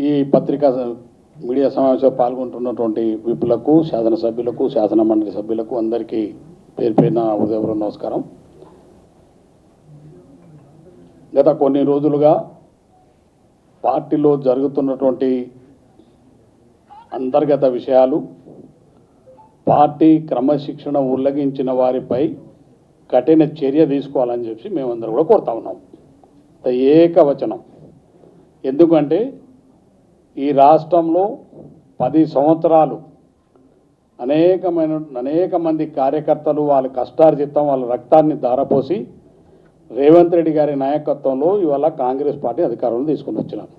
ఈ పత్రికా మీడియా సమావేశంలో పాల్గొంటున్నటువంటి విపులకు, శాసనసభ్యులకు, శాసన మండలి సభ్యులకు అందరికీ పేరు పేరున హృదయపూర్వక నమస్కారం. గత కొన్ని రోజులుగా పార్టీలో జరుగుతున్నటువంటి అంతర్గత విషయాలు, పార్టీ క్రమశిక్షణ ఉల్లంఘించిన వారిపై కఠిన చర్య తీసుకోవాలని చెప్పి మేమందరం కూడా కోరుతా ఉన్నాం. ఏకవచనం. ఎందుకంటే ఈ రాష్ట్రంలో 10 సంవత్సరాలు అనేక మంది కార్యకర్తలు వాళ్ళ కష్టార్జితం, వాళ్ళ రక్తాన్ని ధారపోసి రేవంత్ రెడ్డి గారి నాయకత్వంలో ఇవాళ కాంగ్రెస్ పార్టీ అధికారంలో తీసుకుని వచ్చినారు.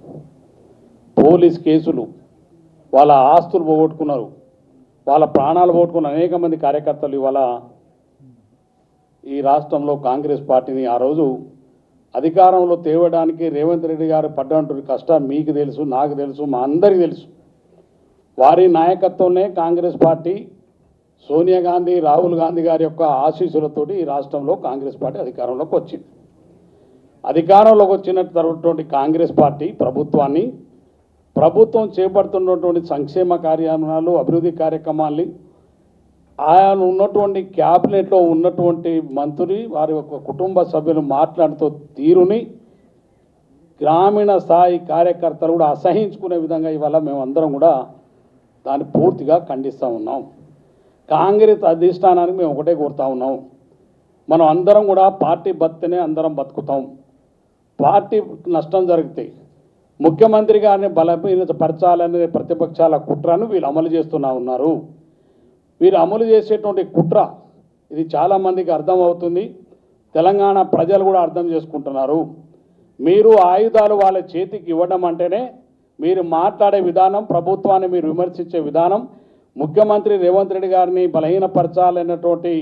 పోలీస్ కేసులు, వాళ్ళ ఆస్తులు పోగొట్టుకున్నారు, వాళ్ళ ప్రాణాలు పోగొట్టుకున్న అనేక మంది కార్యకర్తలు ఇవాళ ఈ రాష్ట్రంలో కాంగ్రెస్ పార్టీని ఆ రోజు అధికారంలో తేవడానికి రేవంత్ రెడ్డి గారు పడ్డంటున్న కష్టం మీకు తెలుసు, నాకు తెలుసు, మా అందరికీ తెలుసు. వారి నాయకత్వంలో కాంగ్రెస్ పార్టీ సోనియా గాంధీ, రాహుల్ గాంధీ గారి యొక్క ఆశీస్సులతోటి ఈ రాష్ట్రంలో కాంగ్రెస్ పార్టీ అధికారంలోకి వచ్చింది. అధికారంలోకి వచ్చినటువంటి కాంగ్రెస్ పార్టీ ప్రభుత్వం చేపడుతున్నటువంటి సంక్షేమ కార్యక్రమాలు, అభివృద్ధి కార్యక్రమాల్ని ఆయన ఉన్నటువంటి క్యాబినెట్లో ఉన్నటువంటి మంత్రి వారి యొక్క కుటుంబ సభ్యులు మాట్లాడుతూ తీరుని గ్రామీణ స్థాయి కార్యకర్తలు కూడా అసహించుకునే విధంగా ఇవాళ మేమందరం కూడా దాన్ని పూర్తిగా ఖండిస్తూ ఉన్నాం. కాంగ్రెస్ అధిష్టానానికి మేము ఒకటే కోరుతా ఉన్నాం, మనం అందరం కూడా పార్టీ బతినే అందరం బతుకుతాం. పార్టీ నష్టం జరిగితే ముఖ్యమంత్రి గారిని బలపరచాలనే ప్రతిపక్షాల కుట్రను వీళ్ళు అమలు చేస్తూనే ఉన్నారు. వీరు అమలు చేసేటువంటి కుట్ర ఇది చాలామందికి అర్థమవుతుంది. తెలంగాణ ప్రజలు కూడా అర్థం చేసుకుంటున్నారు. మీరు ఆయుధాలు వాళ్ళ చేతికి ఇవ్వడం అంటేనే మీరు మాట్లాడే విధానం, ప్రభుత్వాన్ని మీరు విమర్శించే విధానం, ముఖ్యమంత్రి రేవంత్ రెడ్డి గారిని బలహీనపరచాలన్నటువంటి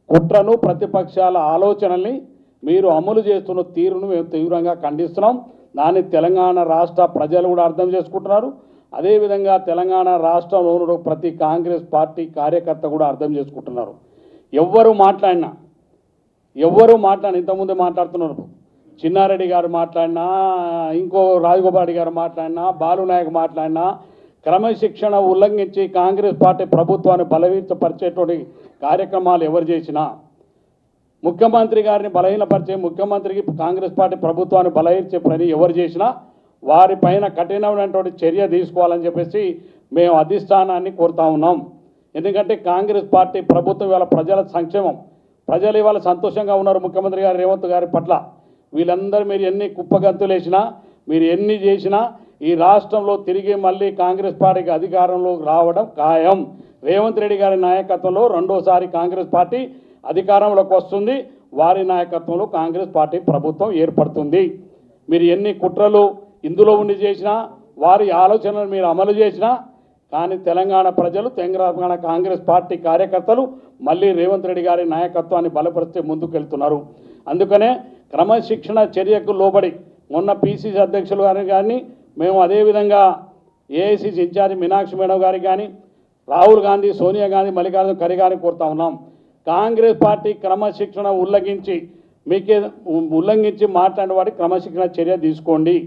కుట్రను, ప్రతిపక్షాల ఆలోచనల్ని మీరు అమలు చేస్తున్న తీరును మేము తీవ్రంగా ఖండిస్తున్నాం. దాన్ని తెలంగాణ రాష్ట్ర ప్రజలు కూడా అర్థం చేసుకుంటున్నారు. అదేవిధంగా తెలంగాణ రాష్ట్రంలో ప్రతి కాంగ్రెస్ పార్టీ కార్యకర్త కూడా అర్థం చేసుకుంటున్నారు. ఎవ్వరు మాట్లాడినా ఇంతకుముందే మాట్లాడుతున్నారు, చిన్నారెడ్డి గారు మాట్లాడినా, ఇంకో రాజగోపాల్ రెడ్డి గారు మాట్లాడినా, బాలునాయక్ మాట్లాడినా, క్రమశిక్షణ ఉల్లంఘించి కాంగ్రెస్ పార్టీ ప్రభుత్వాన్ని బలహీనపరిచేటువంటి కార్యక్రమాలు ఎవరు చేసినా, ముఖ్యమంత్రి గారిని బలహీనపరిచే, ముఖ్యమంత్రికి కాంగ్రెస్ పార్టీ ప్రభుత్వాన్ని బలహీనపరిచే పని ఎవరు చేసినా వారిపైన కఠినమైనటువంటి చర్య తీసుకోవాలని చెప్పేసి మేము అధిష్టానాన్ని కోరుతా ఉన్నాం. ఎందుకంటే కాంగ్రెస్ పార్టీ ప్రభుత్వం ఇవాళ ప్రజల సంక్షేమం, ప్రజలు ఇవాళ సంతోషంగా ఉన్నారు ముఖ్యమంత్రి గారు రేవంత్ గారి పట్ల. వీళ్ళందరూ మీరు ఎన్ని కుప్పగంతులు వేసినా, మీరు ఎన్ని చేసినా ఈ రాష్ట్రంలో తిరిగి మళ్ళీ కాంగ్రెస్ పార్టీకి అధికారంలో రావడం ఖాయం. రేవంత్ రెడ్డి గారి నాయకత్వంలో రెండోసారి కాంగ్రెస్ పార్టీ అధికారంలోకి వస్తుంది. వారి నాయకత్వంలో కాంగ్రెస్ పార్టీ ప్రభుత్వం ఏర్పడుతుంది. మీరు ఎన్ని కుట్రలు ఇందులో ఉండి చేసినా, వారి ఆలోచనలు మీరు అమలు చేసినా, కానీ తెలంగాణ ప్రజలు, తెలంగాణ కాంగ్రెస్ పార్టీ కార్యకర్తలు మళ్ళీ రేవంత్ రెడ్డి గారి నాయకత్వాన్ని బలపరిస్తే ముందుకెళ్తున్నారు. అందుకనే క్రమశిక్షణ చర్యకు లోబడి మొన్న పిసిసి అధ్యక్షులు గారిని కానీ, మేము అదేవిధంగా ఏఐసిసి ఇన్ఛార్జి మీనాక్షి మేడం గారికి కానీ, రాహుల్ గాంధీ, సోనియా గాంధీ, మల్లికార్జున ఖర్గే గారిని కోరుతా ఉన్నాం. కాంగ్రెస్ పార్టీ క్రమశిక్షణ ఉల్లంఘించి మాట్లాడిన వాటి క్రమశిక్షణ చర్య తీసుకోండి.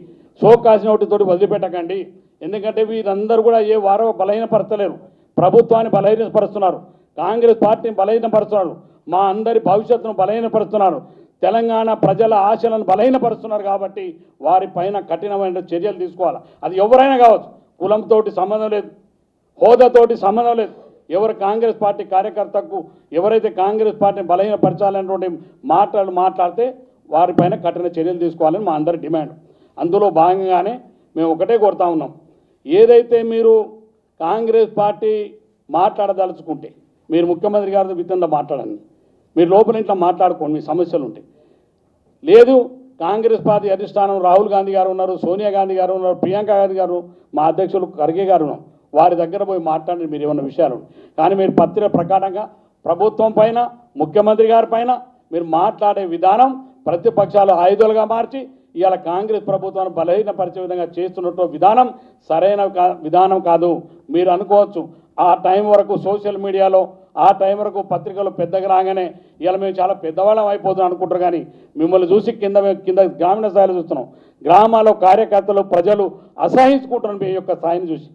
షోకాజ్ నోటితోటి వదిలిపెట్టకండి. ఎందుకంటే వీరందరూ కూడా ఏ వారో బలహీనపరచలేరు, ప్రభుత్వాన్ని బలహీనపరుస్తున్నారు, కాంగ్రెస్ పార్టీని బలహీనపరుస్తున్నారు, మా అందరి భవిష్యత్తును బలహీనపరుస్తున్నారు, తెలంగాణ ప్రజల ఆశలను బలహీనపరుస్తున్నారు. కాబట్టి వారిపైన కఠినమైన చర్యలు తీసుకోవాలి. అది ఎవరైనా కావచ్చు, కులంతో సంబంధం లేదు, హోదాతోటి సంబంధం లేదు. ఎవరు కాంగ్రెస్ పార్టీ కార్యకర్తకు ఎవరైతే కాంగ్రెస్ పార్టీని బలహీనపరచాలనేటువంటి మాట్లాడితే వారిపైన కఠిన చర్యలు తీసుకోవాలని మా అందరి డిమాండ్. అందులో భాగంగానే మేము ఒకటే కోరుతా ఉన్నాం, ఏదైతే మీరు కాంగ్రెస్ పార్టీ మాట్లాడదలుచుకుంటే మీరు ముఖ్యమంత్రి గారితో విధంగా మాట్లాడండి, మీరు లోపల ఇంట్లో మాట్లాడుకోండి, మీ సమస్యలు ఉంటాయి. లేదు కాంగ్రెస్ పార్టీ అధిష్టానం రాహుల్ గాంధీ గారు ఉన్నారు, సోనియా గాంధీ గారు ఉన్నారు, ప్రియాంక గాంధీ గారు, మా అధ్యక్షులు ఖర్గే గారు ఉన్నారు, వారి దగ్గర పోయి మాట్లాడండి మీరు ఏమన్నా విషయాలు. కానీ మీరు పత్రిక ప్రకారంగా ప్రభుత్వం పైన, ముఖ్యమంత్రి గారి పైన మీరు మాట్లాడే విధానం ప్రతిపక్షాలు ఆయుధాలుగా మార్చి ఇవాళ కాంగ్రెస్ ప్రభుత్వాన్ని బలహీనపరిచే విధంగా చేస్తున్నట్టు విధానం సరైన విధానం కాదు. మీరు అనుకోవచ్చు ఆ టైం వరకు సోషల్ మీడియాలో ఆ టైం వరకు పత్రికలు పెద్దగా రాగానే ఇలా మేము చాలా పెద్దవాళ్ళం అయిపోతున్నాం అనుకుంటారు. కానీ మిమ్మల్ని చూసి కింద గ్రామీణ స్థాయిలో చూస్తున్నాం. గ్రామాల్లో కార్యకర్తలు ప్రజలు అసహించుకుంటున్నారు మీ యొక్క స్థాయిని చూసి.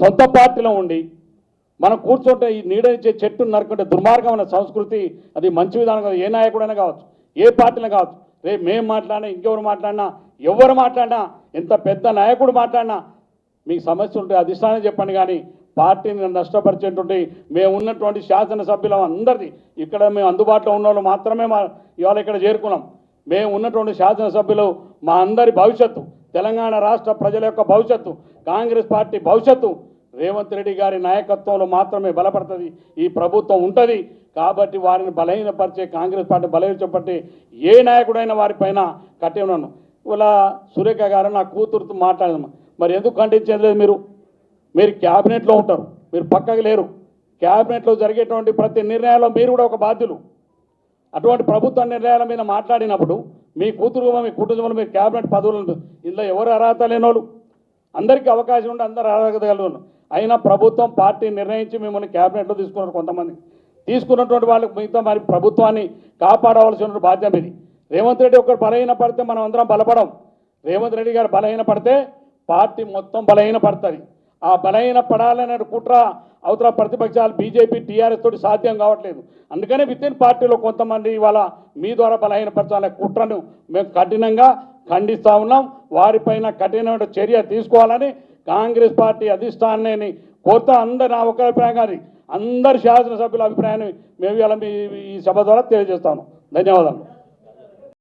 సొంత పార్టీలో ఉండి మనం కూర్చుంటే ఈ నీడనిచ్చే చెట్టు నరుకుంటే దుర్మార్గమైన సంస్కృతి, అది మంచి విధానం కాదు. ఏ నాయకుడైనా కావచ్చు, ఏ పార్టీలో కావచ్చు. రేపు మేము మాట్లాడినా, ఇంకెవరు మాట్లాడినా, ఎవరు మాట్లాడినా, ఎంత పెద్ద నాయకుడు మాట్లాడినా మీకు సమస్య ఉంటే అధిష్టానం చెప్పండి. కానీ పార్టీని నష్టపరిచేటువంటి మేము ఉన్నటువంటి శాసనసభ్యులం అందరిది ఇక్కడ మేము అందుబాటులో ఉన్న వాళ్ళు మాత్రమే ఇవాళ ఇక్కడ చేరుకున్నాం. మేము ఉన్నటువంటి శాసనసభ్యులు మా అందరి భవిష్యత్తు, తెలంగాణ రాష్ట్ర ప్రజల యొక్క భవిష్యత్తు, కాంగ్రెస్ పార్టీ భవిష్యత్తు రేవంత్ రెడ్డి గారి నాయకత్వంలో మాత్రమే బలపడుతుంది. ఈ ప్రభుత్వం ఉంటుంది కాబట్టి వారిని బలహీనపరిచే, కాంగ్రెస్ పార్టీ బలహీనపరిచే ఏ నాయకుడైనా వారిపైన కట్టి ఉన్నాను. ఇలా సురేఖ గారు నా కూతురుతో మాట్లాడదాం. మరి ఎందుకు ఖండించేది లేదు? మీరు క్యాబినెట్లో ఉంటారు, మీరు పక్కకు లేరు. క్యాబినెట్లో జరిగేటువంటి ప్రతి నిర్ణయాల్లో మీరు కూడా ఒక బాధ్యులు. అటువంటి ప్రభుత్వ నిర్ణయాల మీద మాట్లాడినప్పుడు మీ కూతురు, మీ కుటుంబంలో మీరు క్యాబినెట్ పదవులు, ఇందులో ఎవరు అర్హత లేని వాళ్ళు, అందరికీ అవకాశం ఉండి అందరూ అర్హత కలిగి. అయినా ప్రభుత్వం పార్టీ నిర్ణయించి మిమ్మల్ని క్యాబినెట్లో తీసుకున్నారు. కొంతమంది తీసుకున్నటువంటి వాళ్ళకి మిగతా మరి ప్రభుత్వాన్ని కాపాడవలసిన బాధ్యత ఇది. రేవంత్ రెడ్డి ఒకరు బలహీన పడితే మనం అందరం బలపడం. రేవంత్ రెడ్డి గారు బలహీన పడితే పార్టీ మొత్తం బలహీన పడుతుంది. ఆ బలహీన పడాలనే కుట్ర అవతల ప్రతిపక్షాలు బీజేపీ, టీఆర్ఎస్ తోటి సాధ్యం కావట్లేదు. అందుకనే వితిన్ పార్టీలో కొంతమంది ఇవాళ మీ ద్వారా బలహీనపరచాలనే కుట్రను మేము కఠినంగా ఖండిస్తూ ఉన్నాం. వారిపైన కఠినమైన చర్య తీసుకోవాలని కాంగ్రెస్ పార్టీ అధిష్టానాన్ని కోరుతా. అందరు నా ఒక అభిప్రాయం కానీ అందరు శాసనసభ్యుల అభిప్రాయాన్ని మేము ఇలా ఈ సభ ద్వారా తెలియజేస్తాను. ధన్యవాదాలు.